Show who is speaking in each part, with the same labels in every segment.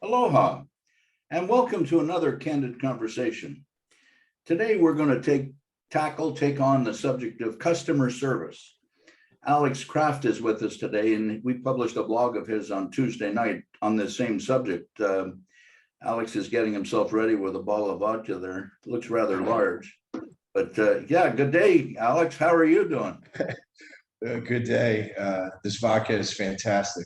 Speaker 1: Aloha, and welcome to another Candid Conversation. Today, we're going to take on the subject of customer service. Alex Kraft is with us today, and we published a blog of his on Tuesday night on this same subject. Alex is getting himself ready with a bottle of vodka there. Looks rather large. But yeah, good day, Alex. How are you doing?
Speaker 2: Good day. This vodka is fantastic.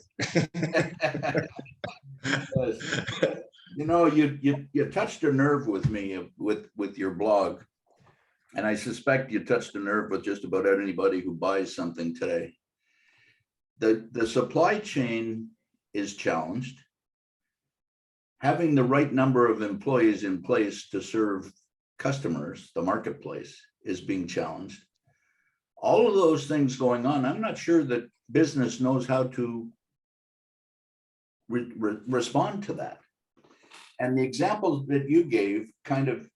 Speaker 1: You know, you touched a nerve with me with your blog, and I suspect you touched a nerve with just about anybody who buys something today. The supply chain is challenged. Having the right number of employees in place to serve customers, the marketplace, is being challenged. All of those things going on, I'm not sure that business knows how to respond to that. And the example that you gave kind of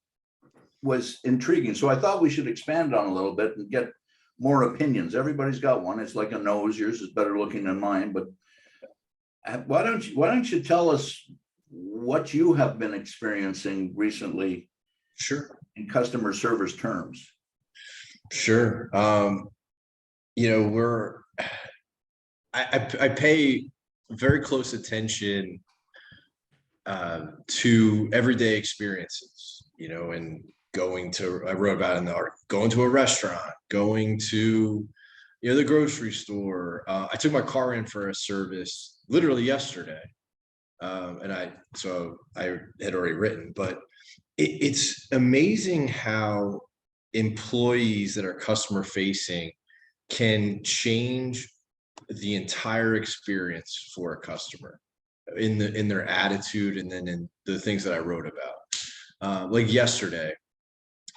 Speaker 1: was intriguing. So I thought we should expand on a little bit and get more opinions. Everybody's got one. It's like a nose. Yours is better looking than mine. But why don't you tell us what you have been experiencing recently?
Speaker 2: Sure.
Speaker 1: In customer service terms.
Speaker 2: Sure. I pay very close attention to everyday experiences, and I wrote about it in the article, going to a restaurant, going to, the grocery store. I took my car in for a service literally yesterday. And I had already written, but it's amazing how employees that are customer facing can change the entire experience for a customer in their attitude, and then in the things that I wrote about. Like yesterday,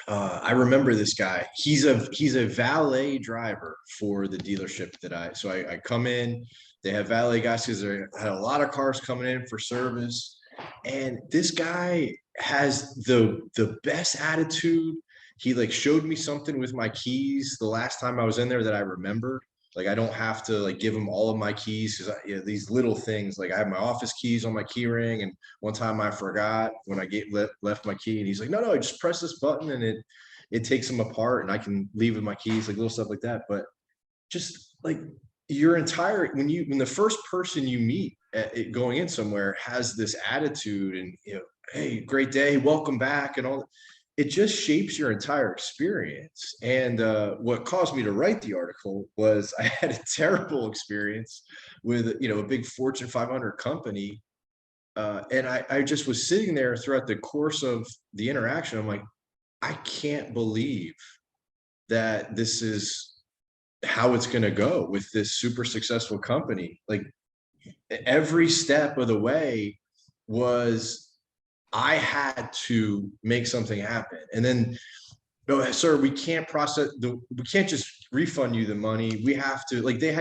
Speaker 2: I remember this guy. He's a valet driver for the dealership I come in. They have valet guys because they had a lot of cars coming in for service, and this guy has the best attitude. He showed me something with my keys the last time I was in there that I remembered. I don't have to give him all of my keys, because these little things, I have my office keys on my key ring, and one time I forgot when I left my key, and he's like, no, just press this button and it takes them apart and I can leave with my keys, little stuff like that. But just your entire, when the first person you meet going in somewhere has this attitude, and hey, great day, welcome back, and all, it just shapes your entire experience. And what caused me to write the article was I had a terrible experience with a big Fortune 500 company, and I just was sitting there throughout the course of the interaction. I'm like, I can't believe that this is how it's going to go with this super successful company. Every step of the way was, I had to make something happen. And then, no, sir, we can't just refund you the money. We have to, they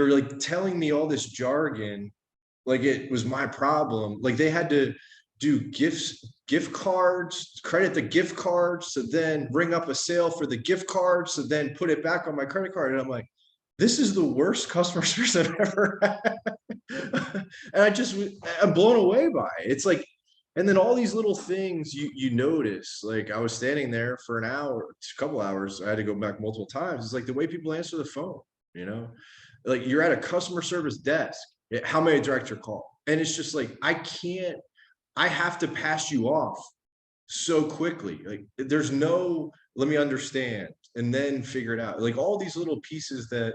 Speaker 2: were telling me all this jargon, it was my problem. They had to do gift cards, credit the gift cards, so then ring up a sale for the gift cards, so then put it back on my credit card. And I'm like, this is the worst customer service I've ever had. And I'm blown away by it. It's and then all these little things you notice. I was standing there for an hour, a couple hours. I had to go back multiple times. It's the way people answer the phone, you're at a customer service desk. How may I direct your call? And it's just I have to pass you off so quickly. There's no, let me understand and then figure it out. All these little pieces that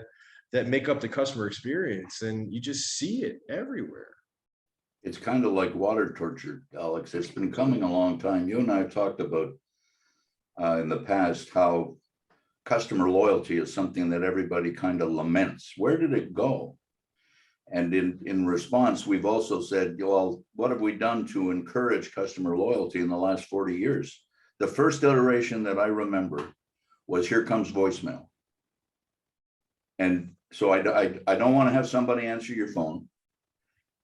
Speaker 2: make up the customer experience, and you just see it everywhere.
Speaker 1: It's kind of like water torture, Alex. It's been coming a long time. You and I have talked about in the past how customer loyalty is something that everybody kind of laments. Where did it go? And in response, we've also said, well, what have we done to encourage customer loyalty in the last 40 years? The first iteration that I remember was, here comes voicemail. And so I don't want to have somebody answer your phone.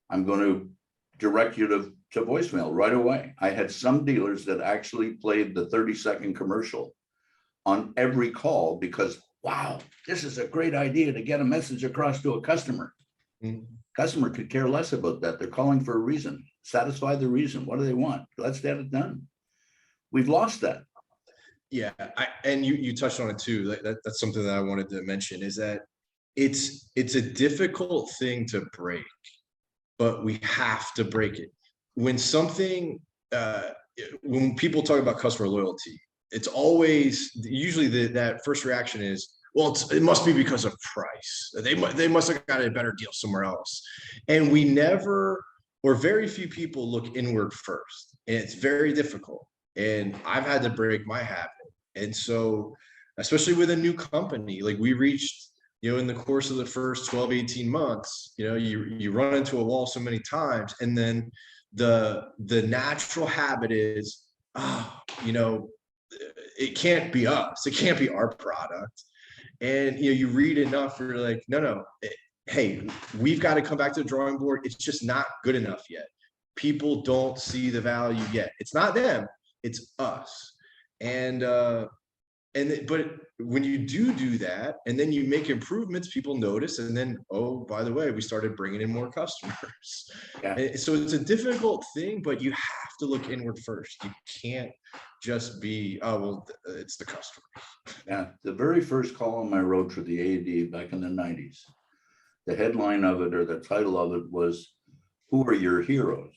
Speaker 1: I'm going to direct you to voicemail right away. I had some dealers that actually played the 30-second commercial on every call because, wow, this is a great idea to get a message across to a customer.
Speaker 2: Mhm.
Speaker 1: Customer could care less about that. They're calling for a reason. Satisfy the reason. What do they want? Let's get it done. We've lost that.
Speaker 2: Yeah, and you touched on it too. That's something that I wanted to mention is that it's a difficult thing to break, but we have to break it. When something, when people talk about customer loyalty, it's always usually that first reaction is, well, it must be because of price. They must have got a better deal somewhere else, and we never, or very few people look inward first, and it's very difficult. And I've had to break my habit, and so especially with a new company, like we reached, in the course of the first 12, 18 months, you run into a wall so many times. And then the natural habit is, it can't be us. It can't be our product. And, you read enough, you're like, no, hey, we've got to come back to the drawing board. It's just not good enough yet. People don't see the value yet. It's not them, it's us. And, but when you do that, and then you make improvements, people notice, and then, oh, by the way, we started bringing in more customers.
Speaker 1: Yeah.
Speaker 2: And so it's a difficult thing, but you have to look inward first. You can't just be, oh, well, it's the customer.
Speaker 1: Yeah. The very first column I wrote for the AD back in the 90s, the headline of it, or the title of it, was, "Who are your heroes?"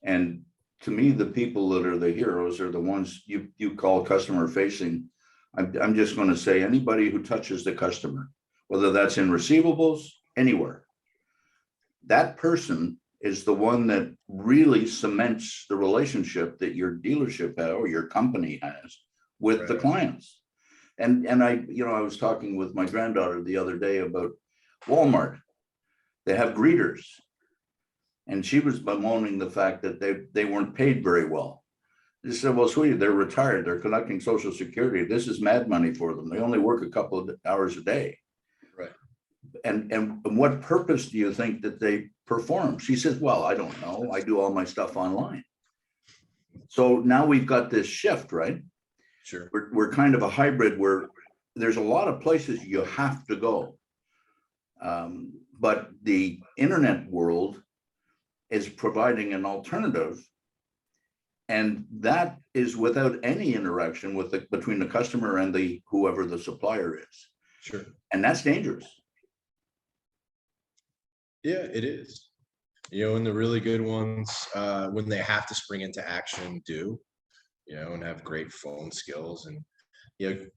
Speaker 1: And to me, the people that are the heroes are the ones you call customer facing. I'm just going to say anybody who touches the customer, whether that's in receivables, anywhere, that person is the one that really cements the relationship that your dealership or your company has with the clients. And I was talking with my granddaughter the other day about Walmart. They have greeters. And she was bemoaning the fact that they weren't paid very well. They said, well, sweetie, they're retired. They're collecting Social Security. This is mad money for them. They only work a couple of hours a day.
Speaker 2: Right.
Speaker 1: And what purpose do you think that they perform? She says, well, I don't know. I do all my stuff online. So now we've got this shift, right?
Speaker 2: Sure.
Speaker 1: We're kind of a hybrid where there's a lot of places you have to go. But the internet world is providing an alternative, and that is without any interaction between the customer and whoever the supplier is.
Speaker 2: Sure.
Speaker 1: And that's dangerous.
Speaker 2: Yeah, it is. And the really good ones, when they have to spring into action, and have great phone skills, and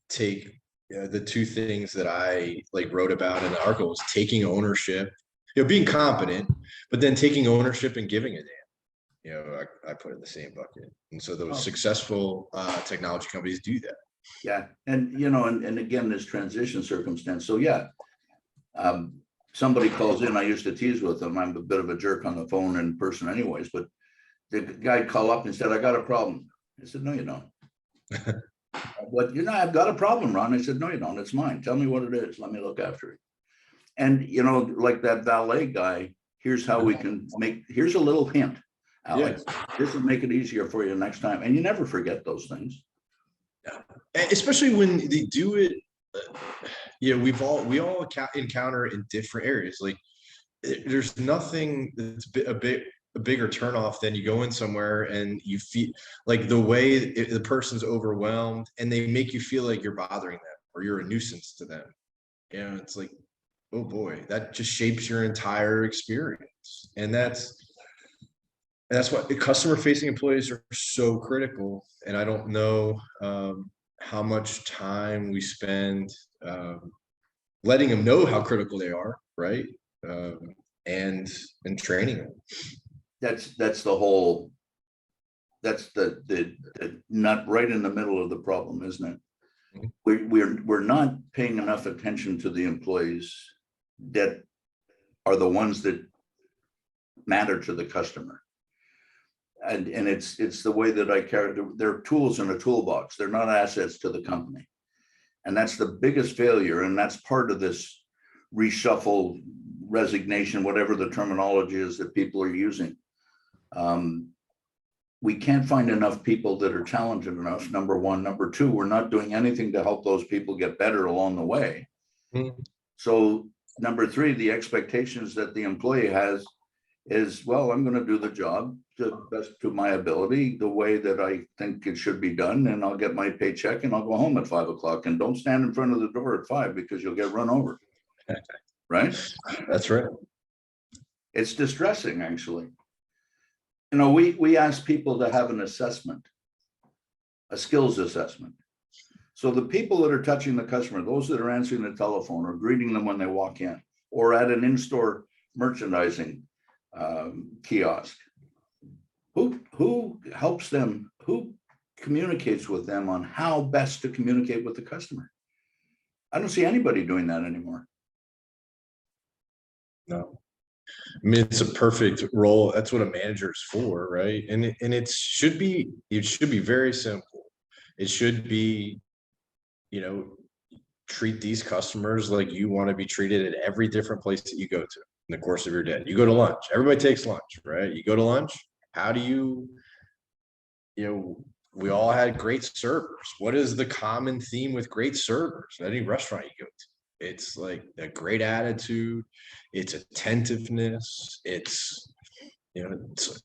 Speaker 2: take the two things that I wrote about in the article was taking ownership, being competent, but then taking ownership and giving a damn. I put it in the same bucket. And so those successful technology companies do that.
Speaker 1: Yeah. And, and again, this transition circumstance. So yeah, somebody calls in, I used to tease with them. I'm a bit of a jerk on the phone in person anyways, but the guy called up and said, I got a problem. I said, no, you don't. What, I've got a problem, Ron. I said, no, you don't. It's mine. Tell me what it is. Let me look after it. And, like that valet guy, here's how we can here's a little hint, Alex. Yeah. This will make it easier for you next time. And you never forget those things.
Speaker 2: Especially when they do it. We all encounter in different areas. Like there's nothing that's a bigger turnoff than you go in somewhere and you feel like the way the person's overwhelmed and they make you feel like you're bothering them or you're a nuisance to them. It's like, oh boy, that just shapes your entire experience. And that's what customer facing employees are so critical. And I don't know how much time we spend letting them know how critical they are, right? And training them.
Speaker 1: That's the nut right in the middle of the problem, isn't it? Mm-hmm. We're not paying enough attention to the employees that are the ones that matter to the customer. And it's the way that I carry. They're tools in a toolbox. They're not assets to the company. And that's the biggest failure. And that's part of this reshuffle, resignation, whatever the terminology is that people are using. We can't find enough people that are talented enough, number one. Number two, we're not doing anything to help those people get better along the way. Mm-hmm. So number three, the expectations that the employee has is, well, I'm going to do the job to the best to my ability, the way that I think it should be done, and I'll get my paycheck and I'll go home at 5 o'clock. And don't stand in front of the door at 5 because you'll get run over. Right?
Speaker 2: That's right.
Speaker 1: It's distressing, actually. You know, we ask people to have an assessment, a skills assessment. So the people that are touching the customer, those that are answering the telephone or greeting them when they walk in, or at an in-store merchandising kiosk, who helps them, who communicates with them on how best to communicate with the customer? I don't see anybody doing that anymore.
Speaker 2: No. I mean, it's a perfect role. That's what a manager is for, right? And it should be very simple. It should be, you know, treat these customers like you want to be treated at every different place that you go to in the course of your day. You go to lunch, everybody takes lunch, right? You go to lunch, how do you know, we all had great servers. What is the common theme with great servers at any restaurant you go to? It's like a great attitude, it's attentiveness, it's, you know, it's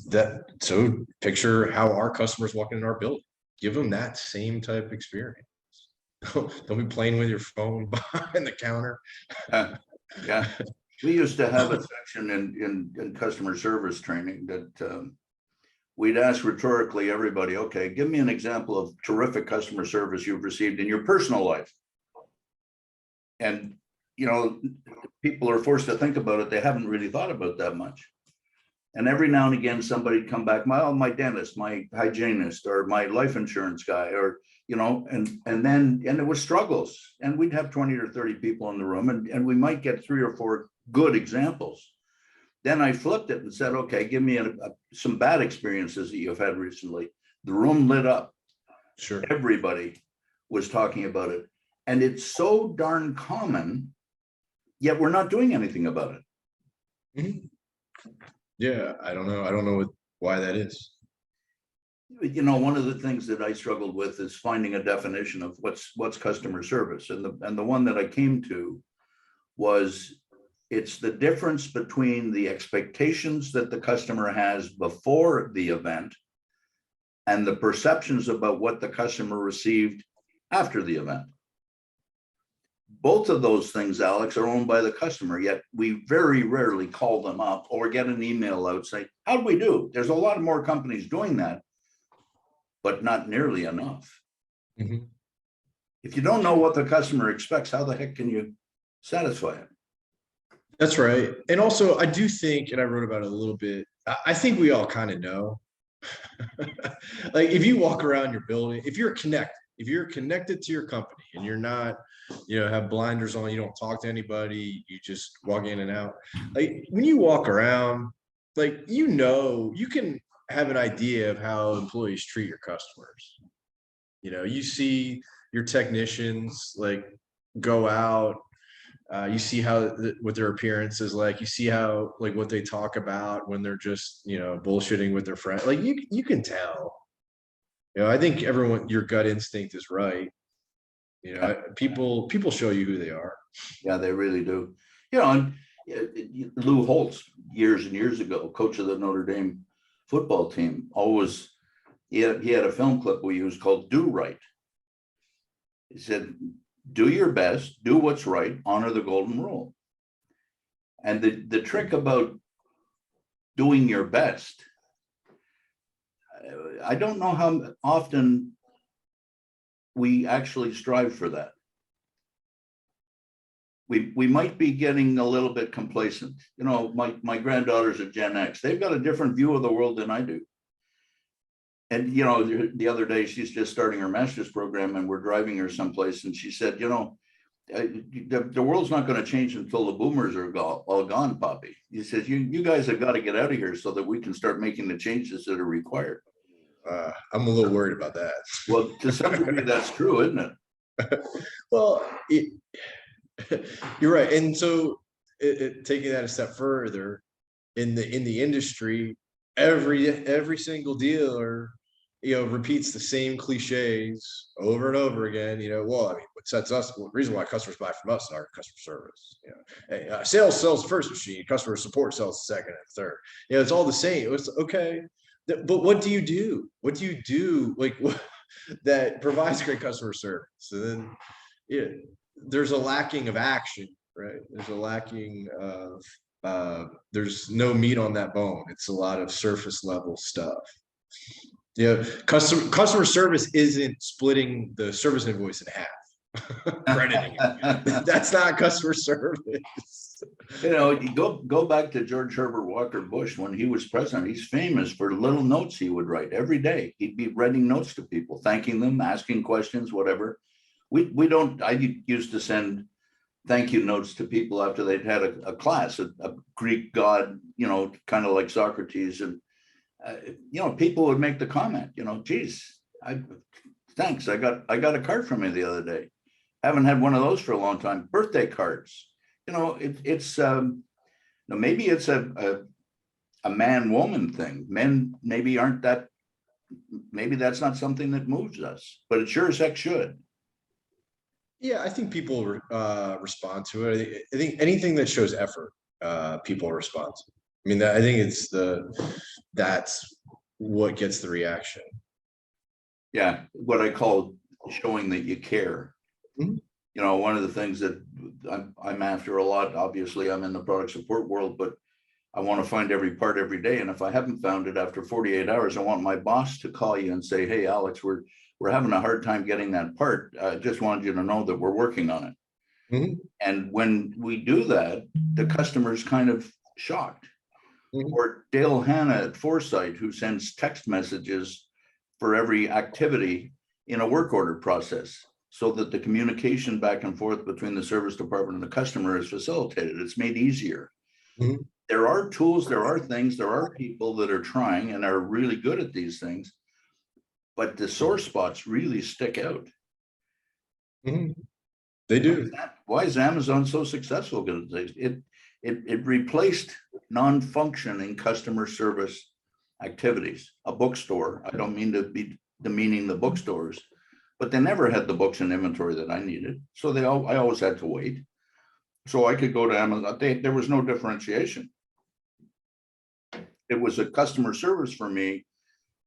Speaker 2: that. So picture how our customers walk in our building, give them that same type of experience. Don't be playing with your phone behind the counter.
Speaker 1: Yeah, we used to have a section in customer service training that we'd ask rhetorically everybody, okay, give me an example of terrific customer service you've received in your personal life. And, you know, people are forced to think about it. They haven't really thought about that much. And every now and again, somebody'd come back, my dentist, my hygienist, or my life insurance guy, or, you know, and it was struggles. And we'd have 20 or 30 people in the room, and we might get 3 or 4 good examples. Then I flipped it and said, okay, give me some bad experiences that you've had recently. The room lit up.
Speaker 2: Sure.
Speaker 1: Everybody was talking about it. And it's so darn common, yet we're not doing anything about it.
Speaker 2: Mm-hmm. Yeah, I don't know why that is.
Speaker 1: You know, one of the things that I struggled with is finding a definition of what's customer service. And the one that I came to was, it's the difference between the expectations that the customer has before the event and the perceptions about what the customer received after the event. Both of those things, Alex, are owned by the customer, yet we very rarely call them up or get an email out saying, how'd we do? There's a lot more companies doing that, but not nearly enough.
Speaker 2: Mm-hmm.
Speaker 1: If you don't know what the customer expects, how the heck can you satisfy it?
Speaker 2: That's right. And also, I do think, and I wrote about it a little bit, I think we all kind of know. Like, if you walk around your building, if you're connected to your company and you're not, you know, have blinders on, you don't talk to anybody, you just walk in and out. Like, when you walk around, like, you know, you can have an idea of how employees treat your customers. You know, you see your technicians like go out, you see how what their appearance is like, you see how, like, what they talk about when they're just, you know, bullshitting with their friend. Like, you can tell. You know, I think your gut instinct is right. You know, people show you who they are.
Speaker 1: Yeah, they really do. You know, and Lou Holtz, years and years ago, coach of the Notre Dame football team, always, he had a film clip we used called Do Right. He said, do your best, do what's right, honor the golden rule. And the trick about doing your best, I don't know how often we actually strive for that. We might be getting a little bit complacent. You know, my granddaughters are Gen X. They've got a different view of the world than I do. And, you know, the other day, she's just starting her master's program and we're driving her someplace. And she said, you know, the world's not going to change until the boomers are all gone, Poppy. He says, you guys have got to get out of here so that we can start making the changes that are required.
Speaker 2: I'm a little worried about that.
Speaker 1: Well, to some degree, that's true, isn't it?
Speaker 2: Well, you're right. And so taking that a step further, in the industry, every single dealer repeats the same cliches over and over again. Well, I mean, what sets us, the reason why customers buy from us is our customer service. Hey, sales sells the first machine, customer support sells the second and third. It's all the same. It's okay. But what do you do? What do you do? Like, that provides great customer service? So then, there's a lacking of action, right? There's a lacking of, there's no meat on that bone. It's a lot of surface level stuff. Customer service isn't splitting the service invoice in half, crediting it. That's not customer service.
Speaker 1: You go back to George Herbert Walker Bush when he was president. He's famous for little notes he would write every day. He'd be writing notes to people, thanking them, asking questions, whatever. We don't. I used to send thank you notes to people after they'd had a class, a Greek god, kind of like Socrates, and people would make the comment, geez, thanks. I got a card from you the other day. Haven't had one of those for a long time. Birthday cards. It's maybe it's a man-woman thing. Men maybe aren't that. Maybe that's not something that moves us, but it sure as heck should.
Speaker 2: Yeah, I think people respond to it. I think anything that shows effort, people respond to. I mean, I think that's what gets the reaction.
Speaker 1: Yeah, what I call showing that you care.
Speaker 2: Mhm.
Speaker 1: One of the things that I'm after a lot, obviously I'm in the product support world, but I want to find every part every day. And if I haven't found it after 48 hours, I want my boss to call you and say, hey, Alex, we're having a hard time getting that part. I just wanted you to know that we're working on it.
Speaker 2: Mm-hmm.
Speaker 1: And when we do that, the customer's kind of shocked.
Speaker 2: Mm-hmm.
Speaker 1: Or Dale Hanna at Foresight, who sends text messages for every activity in a work order process, so that the communication back and forth between the service department and the customer is facilitated. It's made easier.
Speaker 2: Mm-hmm.
Speaker 1: There are tools, there are things, there are people that are trying and are really good at these things, but the sore spots really stick out.
Speaker 2: Mm-hmm. They do.
Speaker 1: Why is Amazon so successful? Because it replaced non-functioning customer service activities. A bookstore, I don't mean to be demeaning the bookstores, but they never had the books in inventory that I needed. So I always had to wait. So I could go to Amazon. There was no differentiation. It was a customer service for me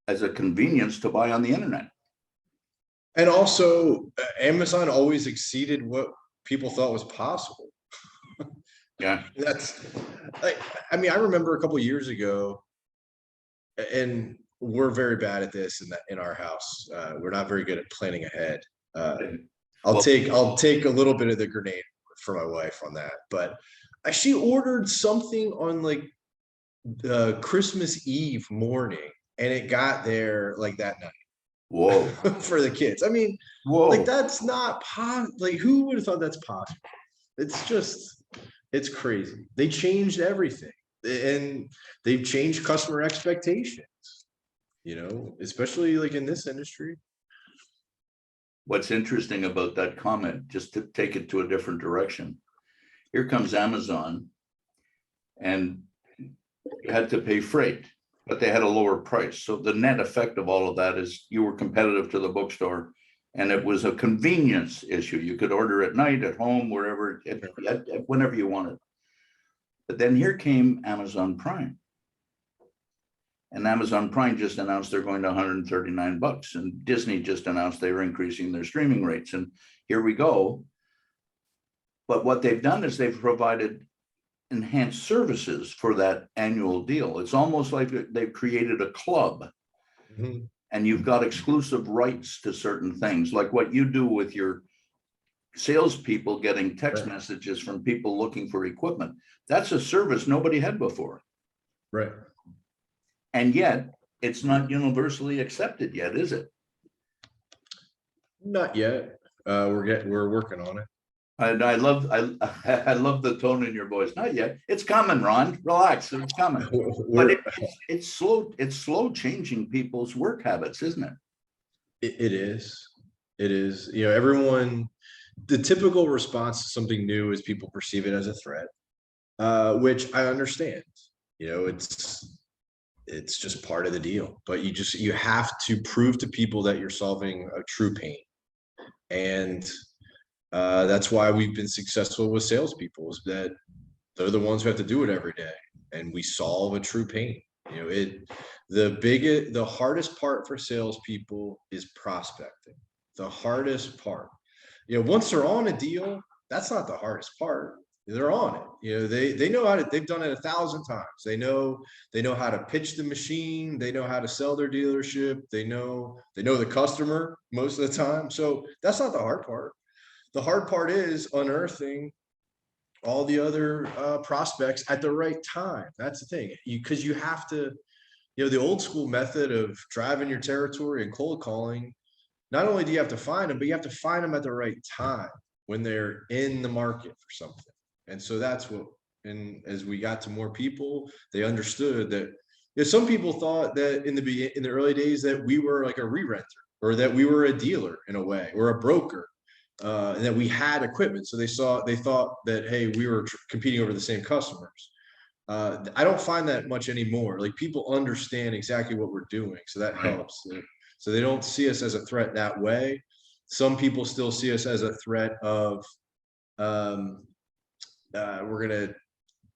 Speaker 1: as a convenience to buy on the internet.
Speaker 2: And also, Amazon always exceeded what people thought was possible.
Speaker 1: Yeah.
Speaker 2: I mean, I remember a couple of years ago, and we're very bad at this in our house. We're not very good at planning ahead. I'll take a little bit of the grenade for my wife on that, but she ordered something on like Christmas Eve morning, and it got there like that night.
Speaker 1: Whoa.
Speaker 2: For the kids. I mean,
Speaker 1: whoa,
Speaker 2: like that's not like who would have thought that's possible? It's crazy. They changed everything, and they've changed customer expectations, especially like in this industry.
Speaker 1: What's interesting about that comment, just to take it to a different direction, here comes Amazon, and you had to pay freight, but they had a lower price. So the net effect of all of that is you were competitive to the bookstore, and it was a convenience issue. You could order at night, at home, wherever, whenever you wanted. But then here came Amazon Prime. And Amazon Prime just announced they're going to $139, and Disney just announced they were increasing their streaming rates. And here we go. But what they've done is they've provided enhanced services for that annual deal. It's almost like they've created a club. Mm-hmm. And you've got exclusive rights to certain things, like what you do with your salespeople getting text messages from people looking for equipment. That's a service nobody had before.
Speaker 2: Right.
Speaker 1: And yet it's not universally accepted yet, is it?
Speaker 2: Not yet. We're working on it.
Speaker 1: And I love the tone in your voice. Not yet. It's coming, Ron. Relax. It's coming. But it's slow. It's slow changing people's work habits, isn't it?
Speaker 2: It is. It is. Everyone. The typical response to something new is people perceive it as a threat, which I understand. it's just part of the deal. But you have to prove to people that you're solving a true pain. And that's why we've been successful with salespeople, is that they're the ones who have to do it every day, and we solve a true pain. You know, the hardest part for salespeople is prospecting. The hardest part, you know, once they're on a deal, that's not the hardest part. They're on it. You know, they know how to. They've done it 1,000 times. They know how to pitch the machine. They know how to sell their dealership. They know the customer most of the time. So that's not the hard part. The hard part is unearthing all the other prospects at the right time. That's the thing. Because you have to, you know, the old school method of driving your territory and cold calling, not only do you have to find them, but you have to find them at the right time when they're in the market for something. And so that's what, and as we got to more people, they understood that, you know, some people thought that in the early days that we were like a re-renter, or that we were a dealer in a way, or a broker, and that we had equipment. So they thought that, hey, we were competing over the same customers. I don't find that much anymore. Like, people understand exactly what we're doing, so that helps. So they don't see us as a threat that way. Some people still see us as a threat of, we're gonna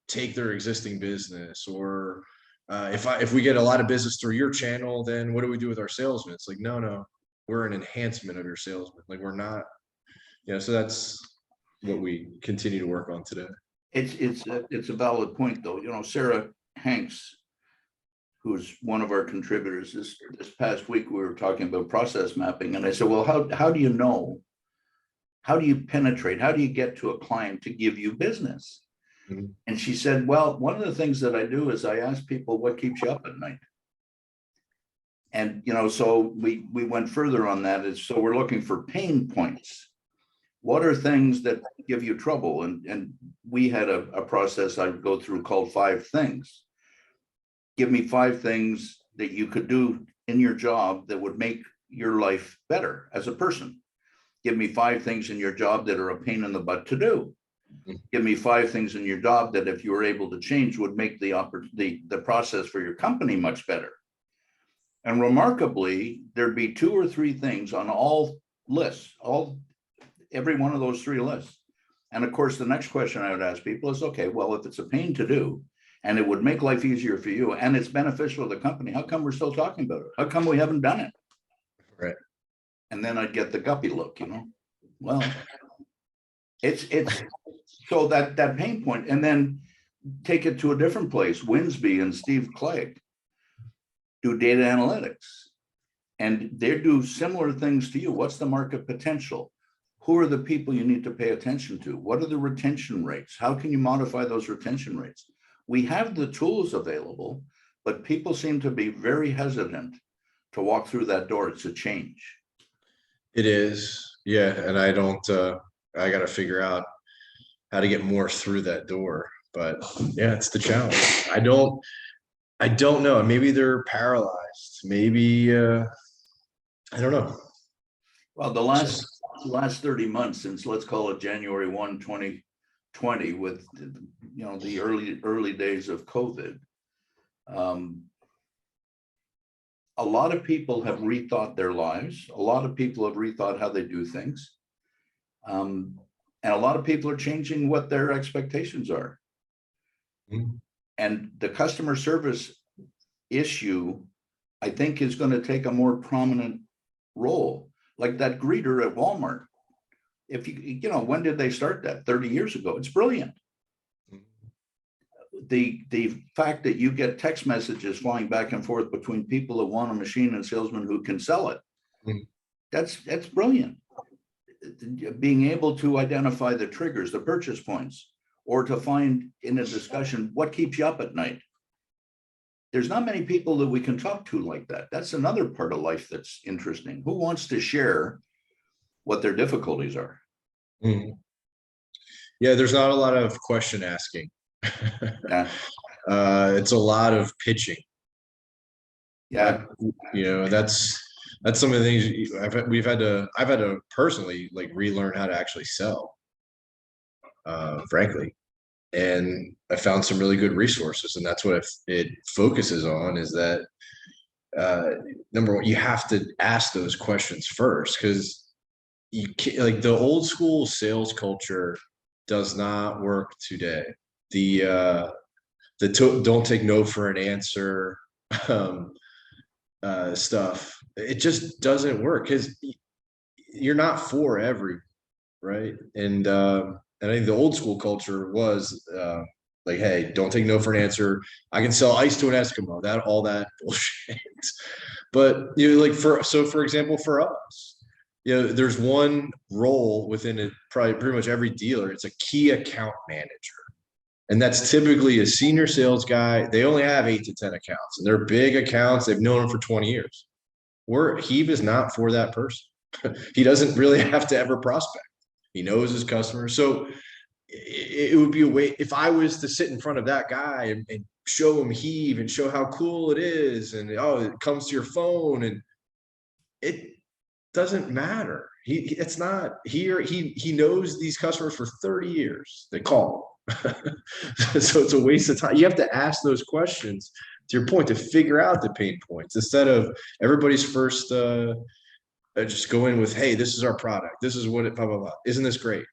Speaker 2: take their existing business, or if we get a lot of business through your channel, then what do we do with our salesmen? It's like, no, we're an enhancement of your salesman. Like, we're not. Yeah, so that's what we continue to work on today.
Speaker 1: It's a valid point, though. You know, Sarah Hanks, who's one of our contributors, this past week we were talking about process mapping, and I said, well, how do you know? How do you penetrate? How do you get to a client to give you business? Mm-hmm. And she said, well, one of the things that I do is I ask people, what keeps you up at night? And, you know, so we went further on that. So we're looking for pain points. What are things that give you trouble? And we had a process I would go through called 5 things. Give me 5 things that you could do in your job that would make your life better as a person. Give me 5 things in your job that are a pain in the butt to do. Give me 5 things in your job that, if you were able to change, would make the process for your company much better. And remarkably, there'd be 2 or 3 things on all lists, every one of those 3 lists. And of course, the next question I would ask people is, okay, well, if it's a pain to do and it would make life easier for you and it's beneficial to the company, how come we're still talking about it? How come we haven't done it?
Speaker 2: Right. And
Speaker 1: then I'd get the guppy look, you know. Well, it's so that pain point, and then take it to a different place. Winsby and Steve Clegg do data analytics, and they do similar things to you. What's the market potential? Who are the people you need to pay attention to? What are the retention rates? How can you modify those retention rates? We have the tools available, but people seem to be very hesitant to walk through that door. It's a change.
Speaker 2: It is, yeah, and I don't. I got to figure out how to get more through that door. But yeah, it's the challenge. I don't know. Maybe they're paralyzed. Maybe I don't know.
Speaker 1: Well, the last 30 months since, let's call it January 1, 2020, with, you know, the early days of COVID. A lot of people have rethought their lives. A lot of people have rethought how they do things. And a lot of people are changing what their expectations are. Mm-hmm. And the customer service issue, I think, is going to take a more prominent role. Like that greeter at Walmart. If you know, when did they start that? 30 years ago. It's brilliant. The fact that you get text messages flying back and forth between people that want a machine and salesmen who can sell it. That's brilliant. Being able to identify the triggers, the purchase points, or to find in a discussion what keeps you up at night. There's not many people that we can talk to like that. That's another part of life that's interesting. Who wants to share what their difficulties are?
Speaker 2: Mm-hmm. Yeah, there's not a lot of question asking. Yeah. It's a lot of pitching.
Speaker 1: Yeah,
Speaker 2: you know, that's some of the things I've had to personally like relearn how to actually sell. Frankly, And I found some really good resources, and that's what it focuses on, is that number one, you have to ask those questions first, because you can't, like, the old school sales culture does not work today. Don't take no for an answer um, stuff. It just doesn't work, because you're not for every, right. And I think the old school culture was like, hey, don't take no for an answer. I can sell ice to an Eskimo. That all that bullshit. But like for example, for us, there's one role within it, probably pretty much every dealer. It's a key account manager. And that's typically a senior sales guy. They only have 8 to 10 accounts, and they're big accounts. They've known them for 20 years. Heave is not for that person. He doesn't really have to ever prospect. He knows his customers. So it would be a way, if I was to sit in front of that guy and show him Heave and show how cool it is, and it comes to your phone, and it doesn't matter. It's not here. He knows these customers for 30 years. They call. So it's a waste of time. You have to ask those questions, to your point, to figure out the pain points, instead of everybody's first just go in with, hey, this is our product, this is what it blah blah blah, isn't this great?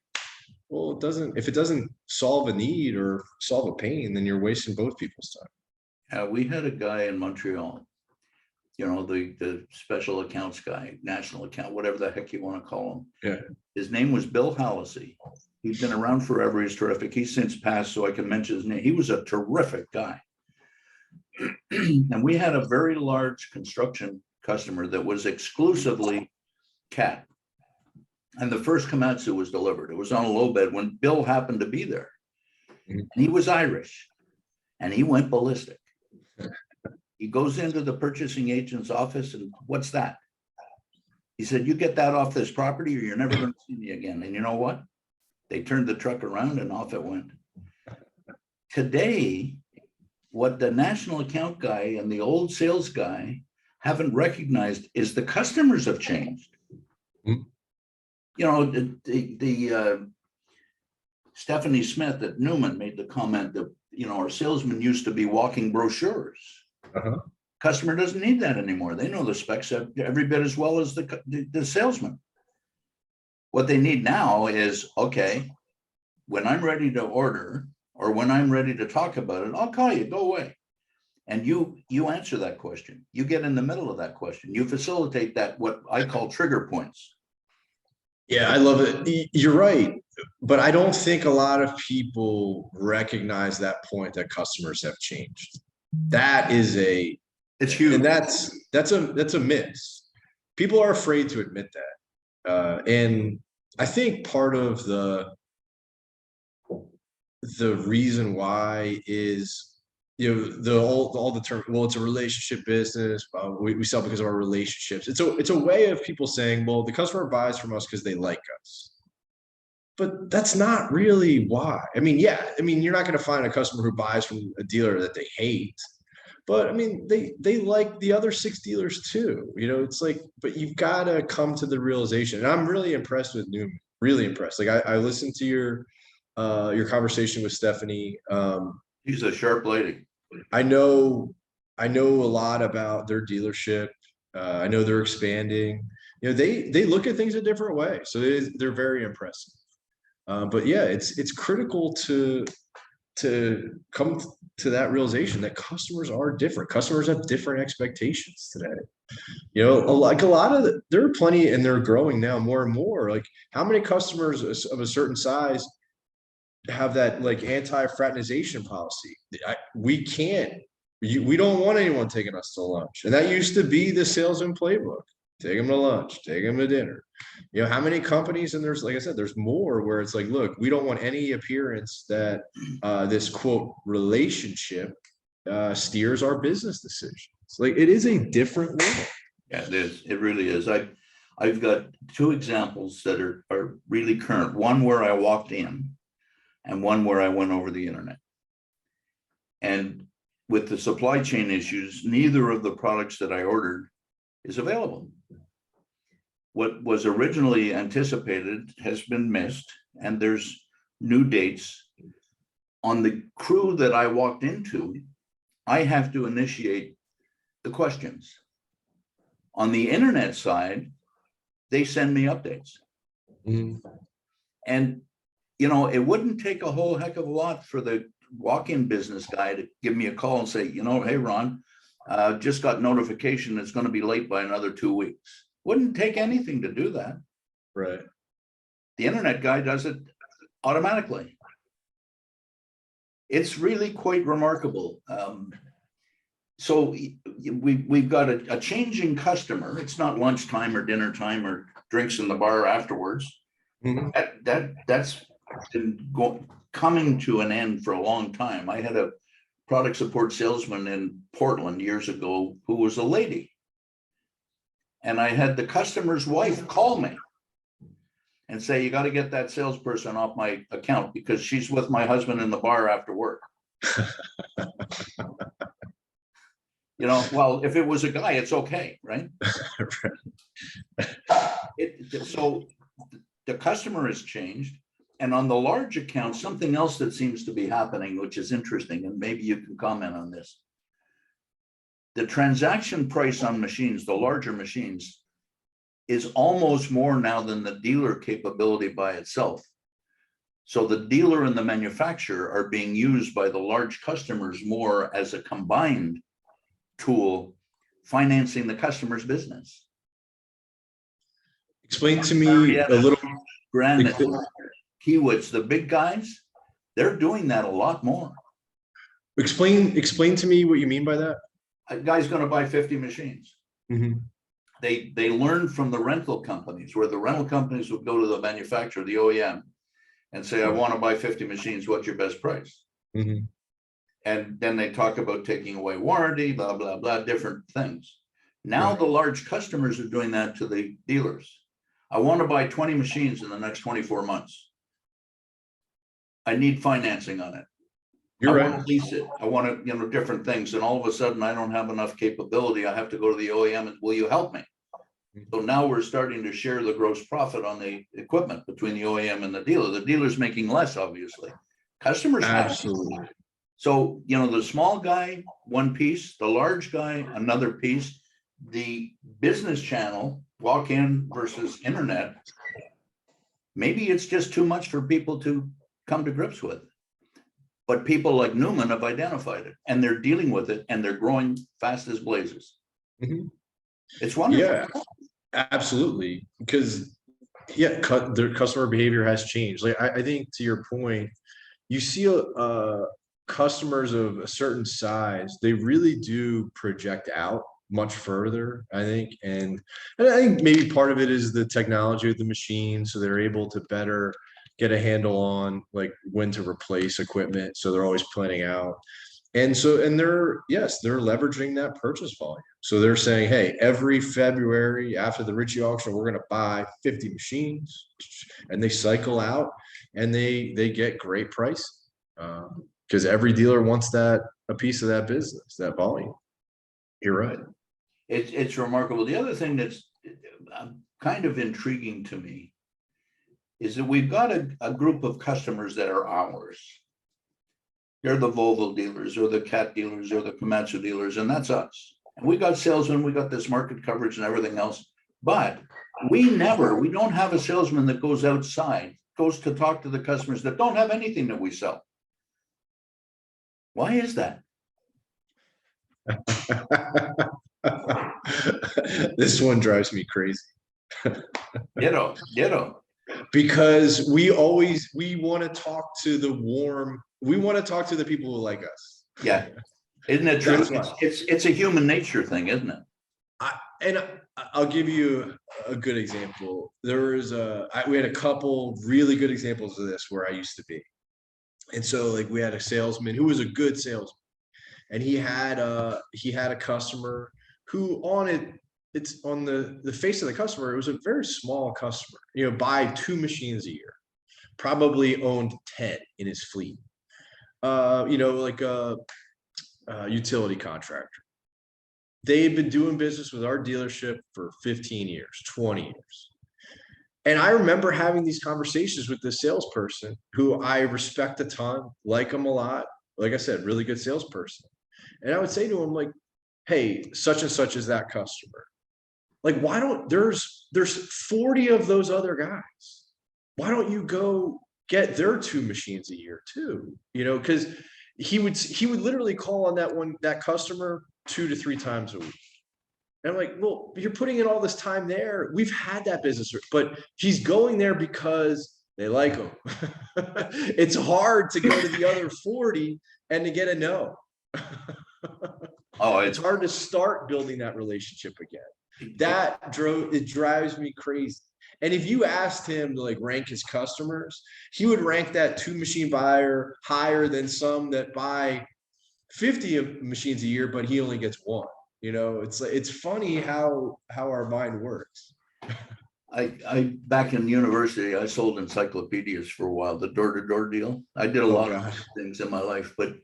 Speaker 2: Well, if it doesn't solve a need or solve a pain, then you're wasting both people's time.
Speaker 1: We had a guy in Montreal, the special accounts guy, national account, whatever the heck you want to call him.
Speaker 2: Yeah.
Speaker 1: His name was Bill Hallisey. He's been around forever. He's terrific. He's since passed, so I can mention his name. He was a terrific guy. And we had a very large construction customer that was exclusively cat. And the first Komatsu was delivered. It was on a low bed when Bill happened to be there. And he was Irish, and he went ballistic. He goes into the purchasing agent's office, and what's that? He said, you get that off this property or you're never going to see me again. And you know what? They turned the truck around and off it went. Today, what the national account guy and the old sales guy haven't recognized is the customers have changed. The Stephanie Smith at Newman made the comment that, our salesmen used to be walking brochures. Customer doesn't need that anymore. They know the specs every bit as well as the salesman. What they need now is, okay, when I'm ready to order or when I'm ready to talk about it, I'll call you, go away. And you answer that question. You get in the middle of that question. You facilitate that, what I call trigger points.
Speaker 2: Yeah, I love it. You're right. But I don't think a lot of people recognize that point, that customers have changed. That is
Speaker 1: it's huge.
Speaker 2: And that's a miss. People are afraid to admit that. And I think part of the reason why is, all the term, well, it's a relationship business. We sell because of our relationships. It's a way of people saying, well, the customer buys from us because they like us. But that's not really why. You're not going to find a customer who buys from a dealer that they hate. But they like the other 6 dealers too. It's like, but you've got to come to the realization. And I'm really impressed with Newman. Really impressed. Like I listened to your conversation with Stephanie.
Speaker 1: She's a sharp lady.
Speaker 2: I know a lot about their dealership. I know they're expanding. They look at things a different way. So they're very impressive. But yeah, it's critical to come to that realization that customers are different. Customers have different expectations today. Like a lot of there are plenty, and they're growing now more and more. Like, how many customers of a certain size have that like anti-fraternization policy? We don't want anyone taking us to lunch. And that used to be the salesman playbook. Take them to lunch, take them to dinner. How many companies, and there's, like I said, there's more where it's like, look, we don't want any appearance that this quote relationship steers our business decisions. Like, it is a different world.
Speaker 1: Yeah, it is. It really is. I've got 2 examples that are really current. One where I walked in, and one where I went over the internet. And with the supply chain issues, neither of the products that I ordered is available. What was originally anticipated has been missed, and there's new dates On the crew that I walked into, I have to initiate the questions. On the internet side, they send me updates.
Speaker 2: Mhm.
Speaker 1: And, it wouldn't take a whole heck of a lot for the walk-in business guy to give me a call and say, hey, Ron, just got notification it's going to be late by another 2 weeks. Wouldn't take anything to do that.
Speaker 2: Right.
Speaker 1: The internet guy does it automatically. It's really quite remarkable. So we've got a changing customer. It's not lunchtime or dinner time or drinks in the bar afterwards.
Speaker 2: Mhm.
Speaker 1: That's been coming to an end for a long time. I had a product support salesman in Portland years ago who was a lady. And I had the customer's wife call me and say, you got to get that salesperson off my account because she's with my husband in the bar after work. Well, if it was a guy, it's okay, right? So the customer has changed. And on the large account, something else that seems to be happening, which is interesting, and maybe you can comment on this. The transaction price on machines, the larger machines, is almost more now than the dealer capability by itself. So the dealer and the manufacturer are being used by the large customers more as a combined tool, financing the customer's business.
Speaker 2: Explain to me a little.
Speaker 1: Granite, Kiewitz, the big guys, they're doing that a lot more.
Speaker 2: Explain to me what you mean by that.
Speaker 1: A guy's going to buy 50 machines.
Speaker 2: Mm-hmm.
Speaker 1: They learned from the rental companies, where the rental companies would go to the manufacturer, the OEM, and say, I want to buy 50 machines. What's your best price?
Speaker 2: Mm-hmm.
Speaker 1: And then they talk about taking away warranty, blah, blah, blah, different things. Now the large customers are doing that to the dealers. I want to buy 20 machines in the next 24 months. I need financing on it.
Speaker 2: You're
Speaker 1: I
Speaker 2: right.
Speaker 1: want to lease it. I want to, different things. And all of a sudden I don't have enough capability. I have to go to the OEM and will you help me? So now we're starting to share the gross profit on the equipment between the OEM and the dealer. The dealer's making less, obviously. Customers
Speaker 2: Absolutely.
Speaker 1: happy. So, the small guy, one piece, the large guy, another piece, the business channel, walk-in versus internet, maybe it's just too much for people to come to grips with. But people like Newman have identified it and they're dealing with it and they're growing fast as blazes.
Speaker 2: Mm-hmm.
Speaker 1: It's wonderful.
Speaker 2: Yeah, absolutely. Because their customer behavior has changed. Like I think to your point, you see customers of a certain size, they really do project out much further, I think. And I think maybe part of it is the technology of the machine. So they're able to better get a handle on like when to replace equipment. So they're always planning out. And they're leveraging that purchase volume. So they're saying, hey, every February after the Ritchie auction, we're going to buy 50 machines, and they cycle out and they get great price because every dealer wants a piece of that business, that volume. You're right.
Speaker 1: It's remarkable. The other thing that's kind of intriguing to me is that we've got a group of customers that are ours. They're the Volvo dealers or the Cat dealers or the Komatsu dealers, and that's us. And we got salesmen, we got this market coverage and everything else. But we don't have a salesman that goes outside, goes to talk to the customers that don't have anything that we sell. Why is that?
Speaker 2: This one drives me crazy.
Speaker 1: Ditto.
Speaker 2: Because we want to talk to we want to talk to the people who like us.
Speaker 1: Yeah. Isn't it true? It's a human nature thing, isn't it?
Speaker 2: I'll give you a good example. We had a couple really good examples of this where I used to be. And so like we had a salesman who was a good salesman, and he had a customer who it's on the face of the customer, it was a very small customer, buy 2 machines a year, probably owned 10 in his fleet, like a utility contractor. They had been doing business with our dealership for 15 years, 20 years. And I remember having these conversations with this salesperson who I respect a ton, like him a lot. Like I said, really good salesperson. And I would say to him, like, hey, such and such is that customer. Like, why don't there's 40 of those other guys. Why don't you go get their 2 machines a year too? You know, because he would literally call on that customer 2 to 3 times a week. And I'm like, well, you're putting in all this time there. We've had that business, but he's going there because they like him. It's hard to go to the other 40 and to get a no.
Speaker 1: Oh,
Speaker 2: It's hard to start building that relationship again. It drives me crazy. And if you asked him to like rank his customers, he would rank that 2 machine buyer higher than some that buy 50 machines a year, but he only gets 1. You know, it's funny how our mind works.
Speaker 1: I back in university, I sold encyclopedias for a while, the door-to-door deal. I did a lot of things in my life, but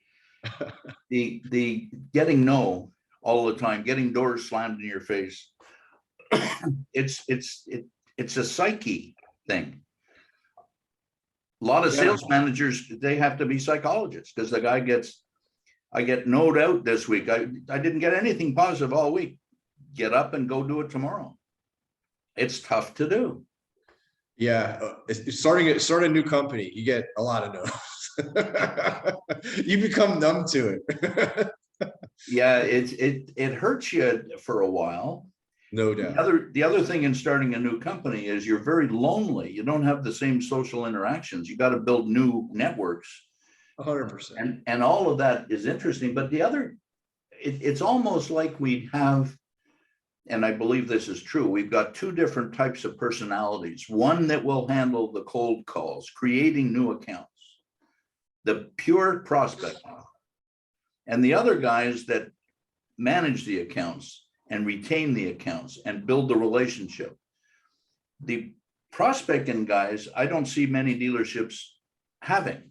Speaker 1: the getting no all the time, getting doors slammed in your face, it's a psyche thing. A lot of sales managers, they have to be psychologists, because the guy I get no'd out this week. I didn't get anything positive all week. Get up and go do it tomorrow. It's tough to do.
Speaker 2: Yeah, starting a new company, you get a lot of no's. You become numb to it.
Speaker 1: Yeah, it hurts you for a while.
Speaker 2: No doubt.
Speaker 1: The other thing in starting a new company is you're very lonely. You don't have the same social interactions. You got to build new networks.
Speaker 2: 100%.
Speaker 1: And all of that is interesting. But it's almost like we have, and I believe this is true, we've got 2 different types of personalities. One that will handle the cold calls, creating new accounts, the pure prospecting, and the other guys that manage the accounts and retain the accounts and build the relationship. The prospecting guys, I don't see many dealerships having.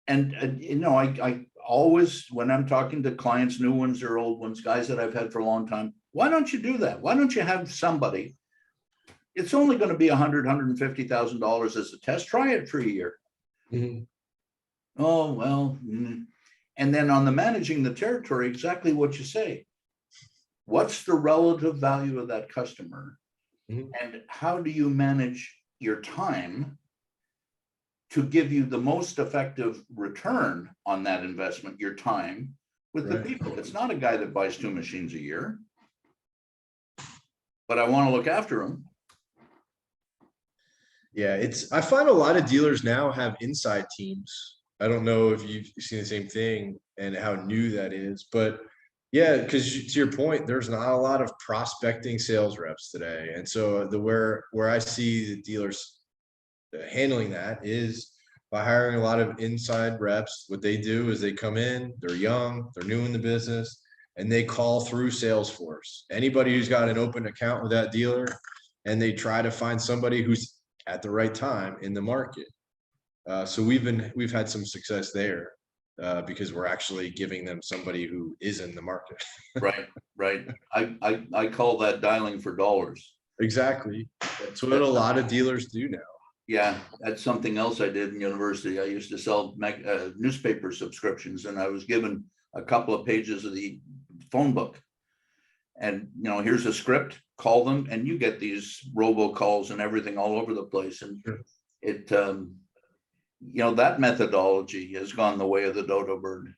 Speaker 1: And you know, I always, when I'm talking to clients, new ones or old ones, guys that I've had for a long time, why don't you do that? Why don't you have somebody? It's only going to be $150,000 as a test. Try it for a year.
Speaker 2: Mm-hmm.
Speaker 1: Oh, well. And then on the managing the territory, exactly what you say. What's the relative value of that customer?
Speaker 2: Mm-hmm.
Speaker 1: And how do you manage your time to give you the most effective return on that investment, your time with the people? It's not a guy that buys 2 machines a year, but I want to look after him.
Speaker 2: Yeah, I find a lot of dealers now have inside teams. I don't know if you've seen the same thing and how new that is, but yeah, because to your point, there's not a lot of prospecting sales reps today. And so where I see the dealers handling that is by hiring a lot of inside reps. What they do is they come in, they're young, they're new in the business, and they call through Salesforce. Anybody who's got an open account with that dealer, and they try to find somebody who's at the right time in the market. So we've had some success there because we're actually giving them somebody who is in the market.
Speaker 1: Right. I call that dialing for dollars.
Speaker 2: Exactly. That's what a lot of dealers do now.
Speaker 1: Yeah, that's something else I did in university. I used to sell newspaper subscriptions, and I was given a couple of pages of the phone book. And, you know, here's a script, call them, and you get these robocalls and everything all over the place. And it, you know, that methodology has gone the way of the dodo bird.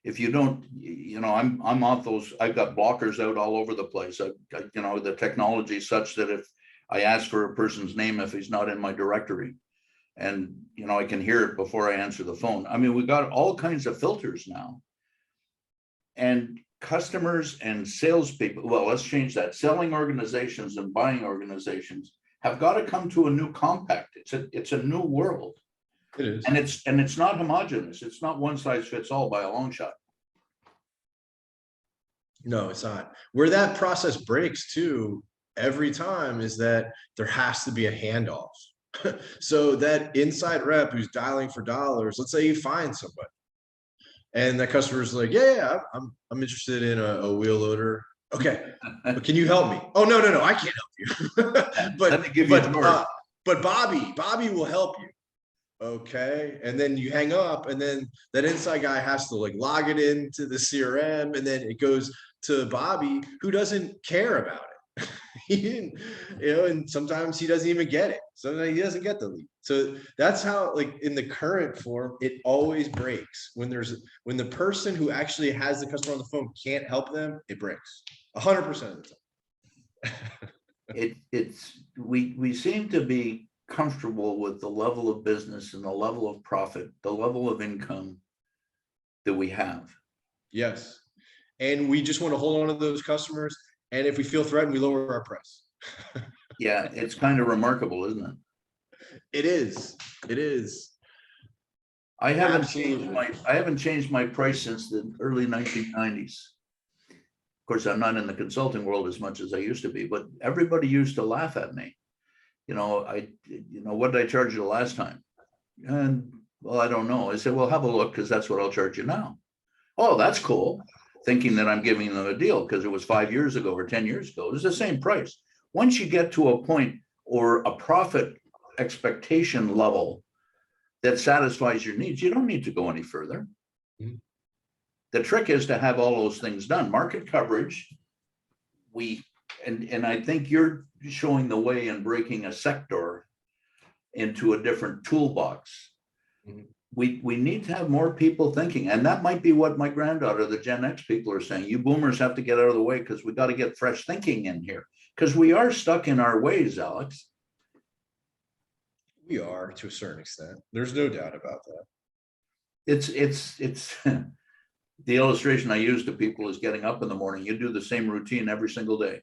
Speaker 1: If you don't, you know, I'm off those, I've got blockers out all over the place. You know, the technology is such that if I ask for a person's name, if he's not in my directory, and, you know, I can hear it before I answer the phone. I mean, we've got all kinds of filters now. And customers and salespeople, well, let's change that. Selling organizations and buying organizations have got to come to a new compact. It's a new world.
Speaker 2: It is.
Speaker 1: And it's not homogeneous. It's not one size fits all by a long shot.
Speaker 2: No, it's not. Where that process breaks too every time is that there has to be a handoff. So that inside rep who's dialing for dollars, let's say you find somebody and that customer's like, yeah, I'm interested in a wheel loader. Okay, but can you help me? Oh, no, I can't help you.
Speaker 1: Let me give you a word.
Speaker 2: But Bobby will help you. Okay, and then you hang up, and then that inside guy has to like log it into the CRM, and then it goes to Bobby, who doesn't care about it. He didn't, and sometimes he doesn't even get it. Sometimes he doesn't get the lead. So that's how, like in the current form, it always breaks when the person who actually has the customer on the phone can't help them. It breaks 100% of the time.
Speaker 1: We seem to be comfortable with the level of business and the level of profit, the level of income that we have.
Speaker 2: Yes. And we just want to hold on to those customers. And if we feel threatened, we lower our price.
Speaker 1: Yeah, it's kind of remarkable, isn't it?
Speaker 2: It is. It is.
Speaker 1: I haven't changed my price since the early 1990s. Of course, I'm not in the consulting world as much as I used to be, but everybody used to laugh at me. What did I charge you the last time? And well, I don't know. I said, well, have a look, because that's what I'll charge you now. Oh, that's cool. Thinking that I'm giving them a deal because it was 5 years ago or 10 years ago. It was the same price. Once you get to a point or a profit expectation level that satisfies your needs, you don't need to go any further. Mm-hmm. The trick is to have all those things done. Market coverage, and I think you're showing the way in breaking a sector into a different toolbox. Mm-hmm. We need to have more people thinking, and that might be what my granddaughter, the Gen X people, are saying. You boomers have to get out of the way because we got to get fresh thinking in here, because we are stuck in our ways, Alex.
Speaker 2: We are, to a certain extent. There's no doubt about that.
Speaker 1: It's the illustration I use to people is getting up in the morning. You do the same routine every single day.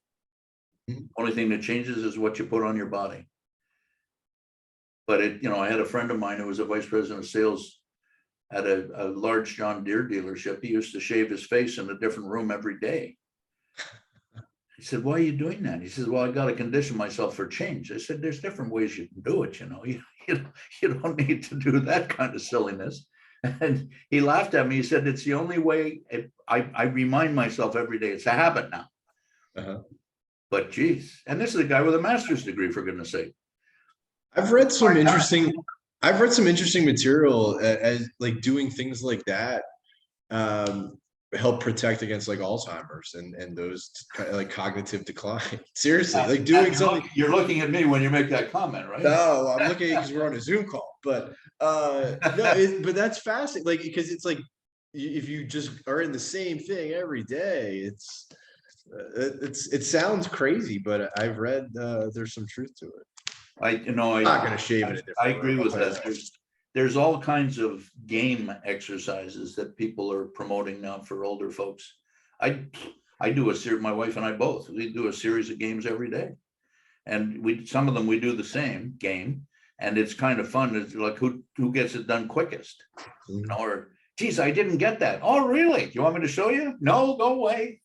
Speaker 1: Mm-hmm. Only thing that changes is what you put on your body. But I had a friend of mine who was a vice president of sales at a large John Deere dealership. He used to shave his face in a different room every day. He said, why are you doing that? He says, well, I got to condition myself for change. I said, there's different ways you can do it. You don't need to do that kind of silliness. And he laughed at me. He said, it's the only way. I remind myself every day. It's a habit now. Uh-huh. But geez, and this is a guy with a master's degree, for goodness sake.
Speaker 2: I've read some interesting material as like doing things like that help protect against like Alzheimer's and those kind of like cognitive decline. Seriously, like doing something.
Speaker 1: You're looking at me when you make that comment, right?
Speaker 2: No, I'm looking at you because we're on a Zoom call. But but that's fascinating. Like, because it's like if you just are in the same thing every day, it sounds crazy, but I've read there's some truth to it.
Speaker 1: I'm
Speaker 2: not going to shave it.
Speaker 1: I agree with that. There's all kinds of game exercises that people are promoting now for older folks. I do a series. My wife and I both. We do a series of games every day, and some of them we do the same game, and it's kind of fun. It's like who gets it done quickest, or geez, I didn't get that. Oh, really? Do you want me to show you? No, go away.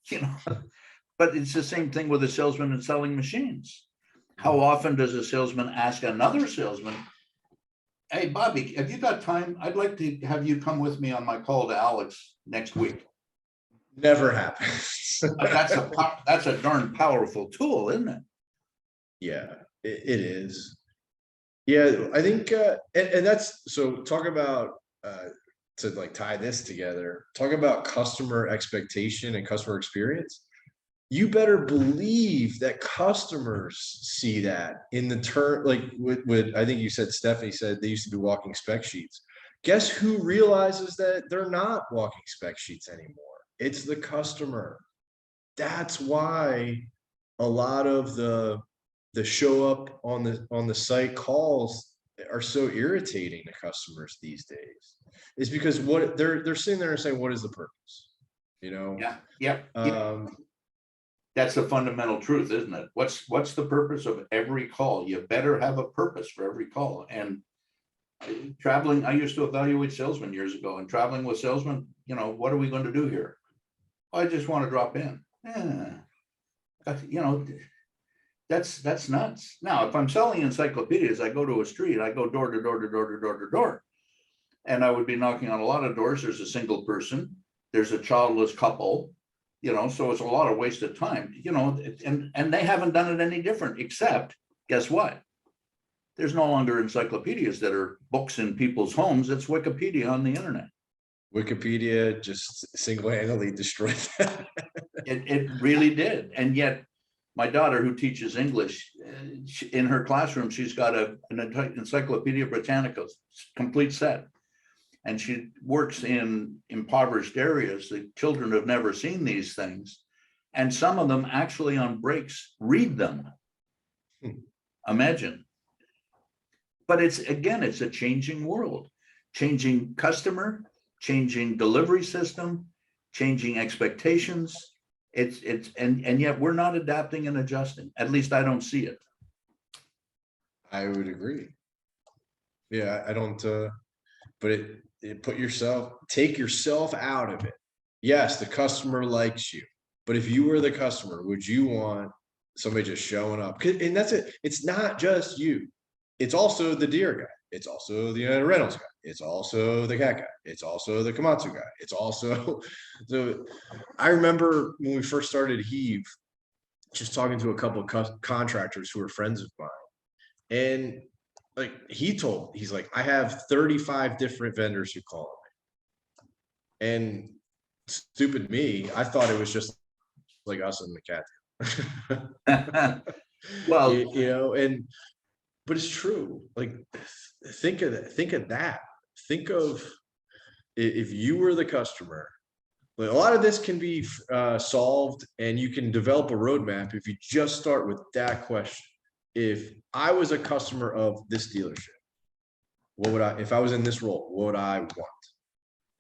Speaker 1: But it's the same thing with a salesman and selling machines. How often does a salesman ask another salesman, hey, Bobby, have you got time? I'd like to have you come with me on my call to Alex next week.
Speaker 2: Never happens.
Speaker 1: That's a darn powerful tool, isn't it?
Speaker 2: Yeah, it is. Yeah, I think, and that's, so talk about, to like tie this together, talk about customer expectation and customer experience. You better believe that customers see that in the turn, like what I think you said, Stephanie said they used to be walking spec sheets. Guess who realizes that they're not walking spec sheets anymore? It's the customer. That's why a lot of the show up on the site calls are so irritating to customers these days. It's because what they're sitting there and saying, what is the purpose?
Speaker 1: Yeah. That's the fundamental truth, isn't it? What's the purpose of every call? You better have a purpose for every call. And traveling, I used to evaluate salesmen years ago, and traveling with salesmen, what are we going to do here? I just want to drop in. That's nuts. Now, if I'm selling encyclopedias, I go to a street, I go door to door to door to door to door. And I would be knocking on a lot of doors. There's a single person, there's a childless couple, So it's a lot of wasted time, and they haven't done it any different, except, guess what? There's no longer encyclopedias that are books in people's homes. It's Wikipedia on the internet.
Speaker 2: Wikipedia just single-handedly destroyed that.
Speaker 1: It really did. And yet my daughter, who teaches English, in her classroom, she's got an Encyclopedia Britannica complete set. And she works in impoverished areas. The children have never seen these things. And some of them actually on breaks read them. Imagine. But it's a changing world, changing customer, changing delivery system, changing expectations. And yet we're not adapting and adjusting. At least I don't see it.
Speaker 2: I would agree. Yeah, I don't, but it take yourself out of it. Yes, the customer likes you, but if you were the customer, would you want somebody just showing up? And that's it. It's not just you. It's also the deer guy. It's also the United Rentals guy. It's also the cat guy. It's also the Komatsu guy. It's also, so I remember when we first started Heave, just talking to a couple of contractors who were friends of mine. And like he's like, I have 35 different vendors who call me. And stupid me, I thought it was just like us and the cat.
Speaker 1: Well,
Speaker 2: but it's true. Like, think of that. Think of if you were the customer. Like, a lot of this can be solved, and you can develop a roadmap if you just start with that question. If I was a customer of this dealership, if I was in this role, what would I want?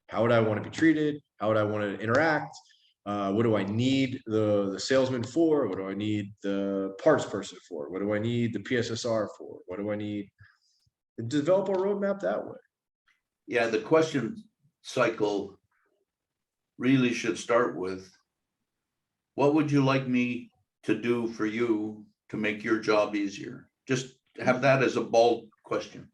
Speaker 2: How would I want to be treated? How would I want to interact? What do I need the salesman for? What do I need the parts person for? What do I need the PSSR for? What do I need? Develop a roadmap that way.
Speaker 1: Yeah, the question cycle really should start with, what would you like me to do for you to make your job easier? Just have that as a bold question.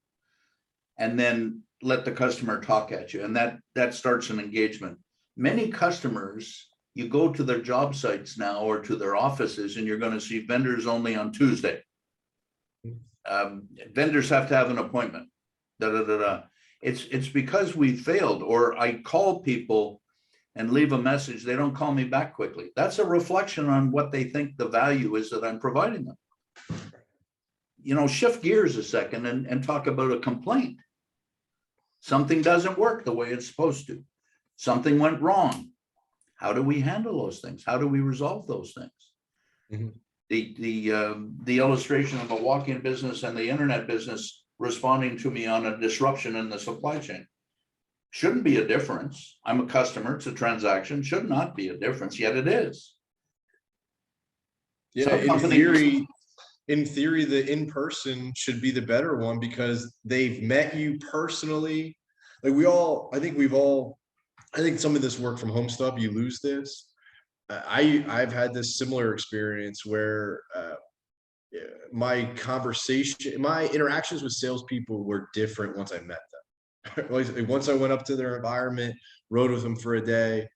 Speaker 1: And then let the customer talk at you. And that starts an engagement. Many customers, you go to their job sites now or to their offices, and you're going to see vendors only on Tuesday. Vendors have to have an appointment. It's because we failed, or I call people and leave a message. They don't call me back quickly. That's a reflection on what they think the value is that I'm providing them. Shift gears a second and talk about a complaint. Something doesn't work the way it's supposed to. Something went wrong. How do we handle those things? How do we resolve those things? Mm-hmm. The illustration of a walk-in business and the internet business responding to me on a disruption in the supply chain shouldn't be a difference. I'm a customer. It's a transaction. Should not be a difference, yet it is.
Speaker 2: Yeah, in theory, the in-person should be the better one because they've met you personally. Like I think some of this work from home stuff, you lose this. I've had this similar experience where my interactions with salespeople were different once I met them. Once I went up to their environment, rode with them for a day.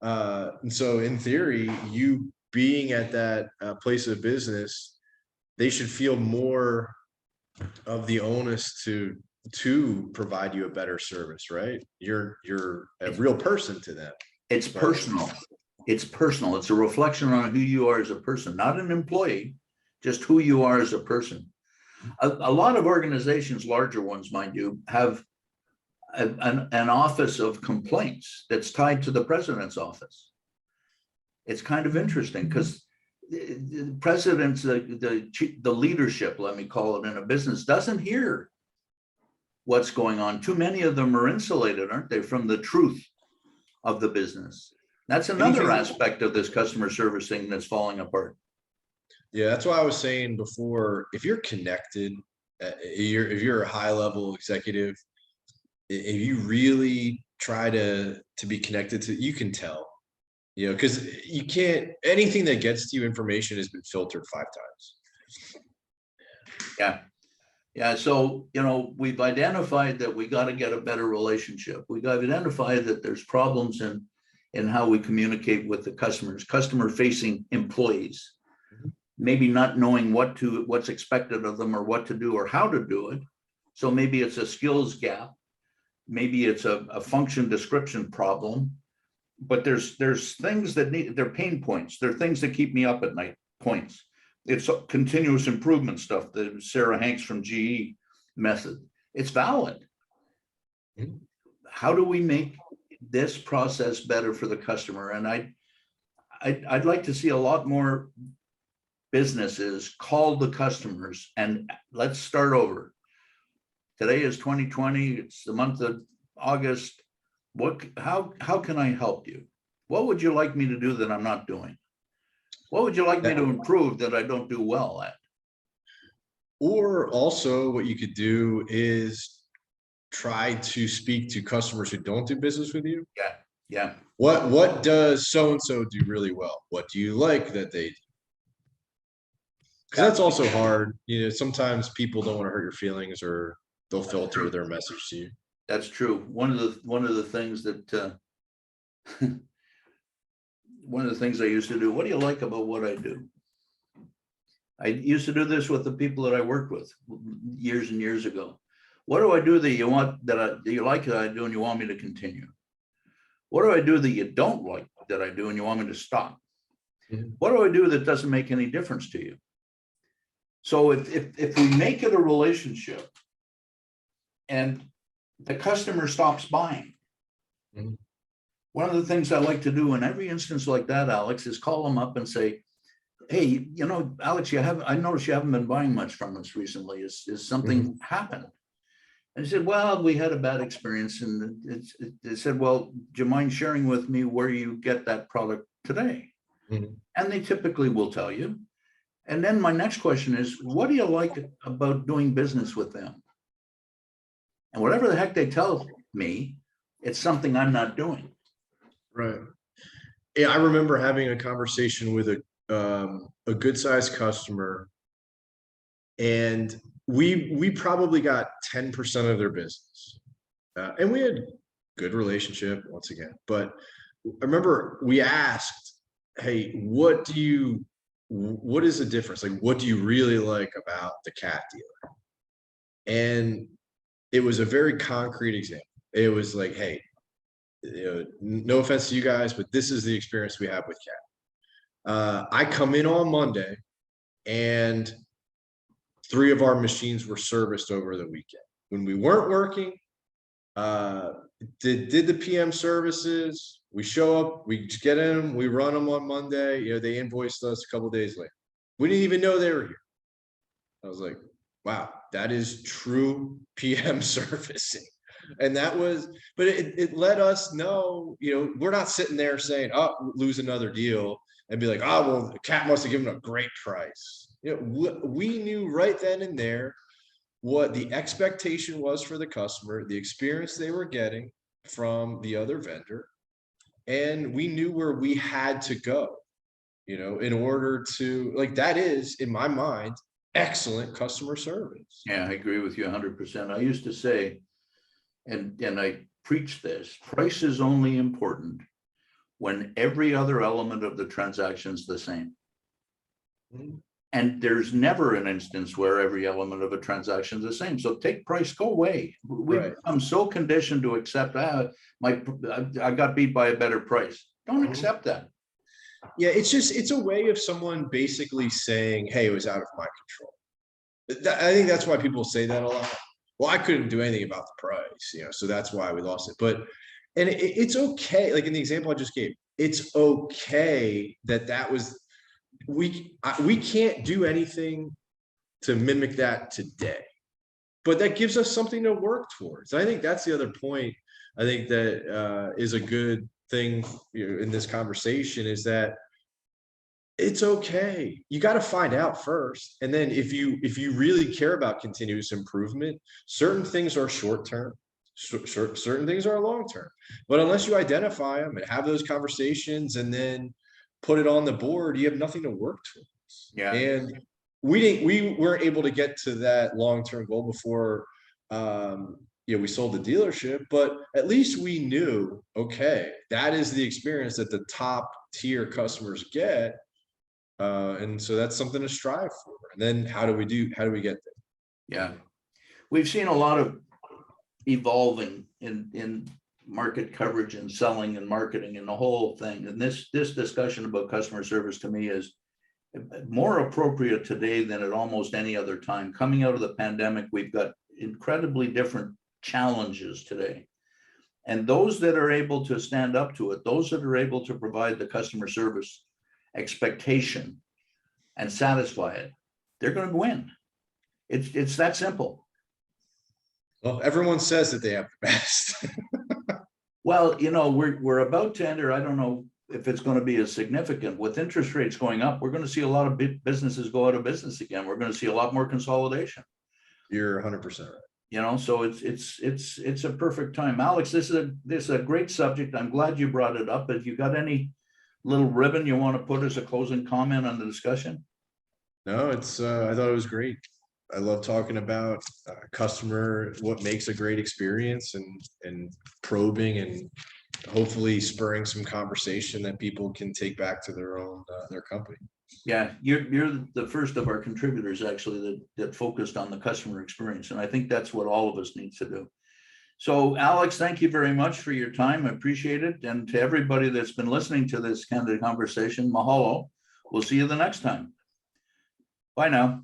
Speaker 2: And so in theory, you being at that place of business, they should feel more of the onus to provide you a better service, right? You're a real person to them.
Speaker 1: It's personal. It's personal. It's a reflection on who you are as a person, not an employee, just who you are as a person. A lot of organizations, larger ones, mind you, have an office of complaints that's tied to the president's office. It's kind of interesting because the president's, the leadership, let me call it, in a business doesn't hear what's going on. Too many of them are insulated, aren't they, from the truth of the business. That's another aspect of this customer service thing that's falling apart.
Speaker 2: Yeah, that's why I was saying before, if you're connected, if you're a high level executive, if you really try to be connected to, you can tell, because you can't, anything that gets to you, information has been filtered 5 times.
Speaker 1: Yeah. So, we've identified that we got to get a better relationship. We've identified that there's problems in how we communicate with the customers, customer facing employees,
Speaker 2: Mhm.
Speaker 1: maybe not knowing what's expected of them or what to do or how to do it. So maybe it's a skills gap. Maybe it's a function description problem, but there's things that they're pain points. They're things that keep me up at night points. It's a continuous improvement stuff, the Sarah Hanks from GE method. It's valid.
Speaker 2: Mhm.
Speaker 1: How do we make this process better for the customer? And I'd like to see a lot more businesses call the customers and let's start over. Today is 2020. It's the month of August. How can I help you? What would you like me to do that I'm not doing? What would you like me to improve that I don't do well at?
Speaker 2: Or also what you could do is try to speak to customers who don't do business with you.
Speaker 1: Yeah, yeah.
Speaker 2: What does so-and-so do really well? What do you like that they do? Because that's also hard. Sometimes people don't want to hurt your feelings, or they'll filter their message to you.
Speaker 1: That's true. One of the things that one of the things I used to do, what do you like about what I do? I used to do this with the people that I worked with years and years ago. What do I do that you want, that you like that I do and you want me to continue? What do I do that you don't like that I do and you want me to stop?
Speaker 2: Mhm.
Speaker 1: What do I do that doesn't make any difference to you? So if we make it a relationship and the customer stops buying,
Speaker 2: Mhm.
Speaker 1: one of the things I like to do in every instance like that, Alex, is call them up and say, hey, Alex, I noticed you haven't been buying much from us recently. Is something happened? And he said, well, we had a bad experience. And they said, well, do you mind sharing with me where you get that product today?
Speaker 2: Mhm.
Speaker 1: And they typically will tell you. And then my next question is, what do you like about doing business with them? And whatever the heck they tell me, it's something I'm not doing.
Speaker 2: Right. Yeah, I remember having a conversation with a good sized customer, and we probably got 10% of their business, and we had good relationship once again. But I remember we asked, "Hey, what is the difference? Like, what do you really like about the cat dealer?" And it was a very concrete example. It was like, "Hey, no offense to you guys, but this is the experience we have with cat. I come in on Monday, and 3 of our machines were serviced over the weekend. When we weren't working, uh, did the PM services. We show up, we just get in them, we run them on Monday. They invoiced us a couple days later. We didn't even know they were here. I was like, wow, that is true PM servicing. And that was, but it let us know, we're not sitting there saying, oh, lose another deal and be like, oh, well, the cat must have given a great price. We knew right then and there what the expectation was for the customer, the experience they were getting from the other vendor. And we knew where we had to go, in order to, like, that is, in my mind, excellent customer service.
Speaker 1: Yeah, I agree with you 100%. I used to say, and I preach this, price is only important when every other element of the transaction is the same.
Speaker 2: Mhm.
Speaker 1: And there's never an instance where every element of a transaction is the same. So take price, go away. We've
Speaker 2: Right.
Speaker 1: become so conditioned to accept, I got beat by a better price. Don't accept that.
Speaker 2: Yeah, it's a way of someone basically saying, hey, it was out of my control. I think that's why people say that a lot. Well, I couldn't do anything about the price, so that's why we lost it. But and it's okay. Like in the example I just gave, it's okay that was we can't do anything to mimic that today, but that gives us something to work towards. I think that's the other point. I think that is a good thing in this conversation, is that it's okay. You got to find out first. And then if you really care about continuous improvement, certain things are short term, certain things are long term. But unless you identify them and have those conversations and then put it on the board, you have nothing to work towards.
Speaker 1: Yeah.
Speaker 2: And we weren't able to get to that long term goal before we sold the dealership, but at least we knew, okay, that is the experience that the top tier customers get. And so that's something to strive for. And then how do we get there?
Speaker 1: Yeah. We've seen a lot of evolving in market coverage and selling and marketing and the whole thing. And this discussion about customer service to me is more appropriate today than at almost any other time. Coming out of the pandemic, we've got incredibly different challenges today. And those that are able to stand up to it, those that are able to provide the customer service expectation and satisfy it, they're going to win. It's that simple.
Speaker 2: Well, everyone says that they have the best.
Speaker 1: Well, we're about to enter, I don't know if it's going to be as significant with interest rates going up. We're going to see a lot of big businesses go out of business again. We're going to see a lot more consolidation.
Speaker 2: You're 100% right.
Speaker 1: So it's a perfect time. Alex, this is a great subject. I'm glad you brought it up. If you got any little ribbon you want to put as a closing comment on the discussion?
Speaker 2: No, I thought it was great. I love talking about customer, what makes a great experience, and probing and hopefully spurring some conversation that people can take back to their own their company.
Speaker 1: Yeah, you're the first of our contributors actually that focused on the customer experience, and I think that's what all of us need to do. So Alex, thank you very much for your time. I appreciate it. And to everybody that's been listening to this Candid Conversation, mahalo. We'll see you the next time. Bye now.